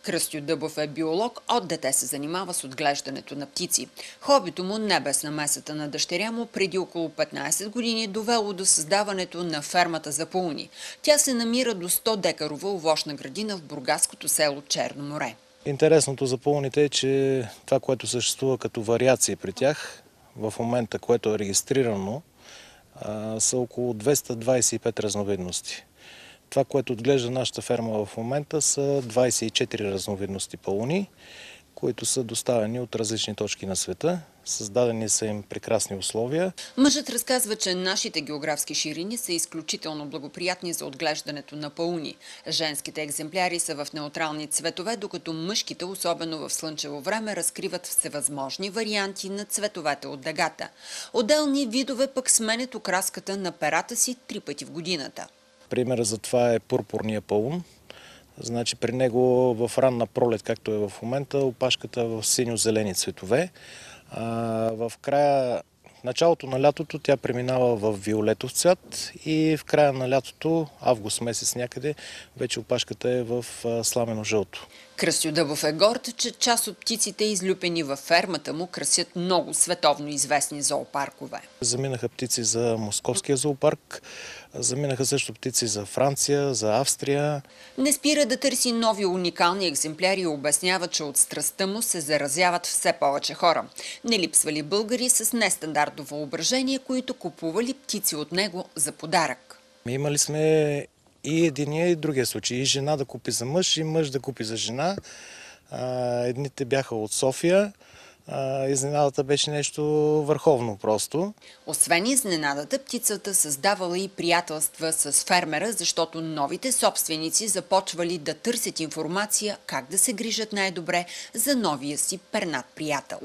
Кръстю Дъбов е биолог, от дете се занимава с отглеждането на птици. Хобито му, не без намесата на дъщеря му, преди около 15 години довело до създаването на фермата за пауни. Тя се намира до 100 декарова овощна градина в бургаското село Черно море. Интересното за пауните е, че това, което съществува като вариации при тях, в момента, което е регистрирано, са около 225 разновидности. Това, което отглежда нашата ферма в момента, са 24 разновидности пауни, които са доставени от различни точки на света. Създадени са им прекрасни условия. Мъжът разказва, че нашите географски ширини са изключително благоприятни за отглеждането на пауни. Женските екземпляри са в неутрални цветове, докато мъжките, особено в слънчево време, разкриват всевъзможни варианти на цветовете от дъгата. Отделни видове пък сменят окраската на перата си 3 пъти в годината. Примерът за това е пурпурния паун. Значи при него в ранна пролет, както е в момента, опашката е в синьо-зелени цветове. В началото на лятото тя преминава в виолетов цвят и в края на лятото, август месец някъде, вече опашката е в сламено-жълто. Кръстю Дъбов е горд, че част от птиците, излюпени във фермата му, красят много световно известни зоопаркове. Заминаха птици за Московския зоопарк, заминаха също птици за Франция, за Австрия. Не спира да търси нови уникални екземпляри и обяснява, че от страстта му се заразяват все повече хора. Не липсвали българи с нестандартно въображение, които купували птици от него за подарък. Имали сме и единия и другия случай. И жена да купи за мъж, и мъж да купи за жена. Едните бяха от София. Изненадата беше нещо върховно просто. Освен изненадата, птицата създавала и приятелства с фермера, защото новите собственици започвали да търсят информация как да се грижат най-добре за новия си пернат приятел.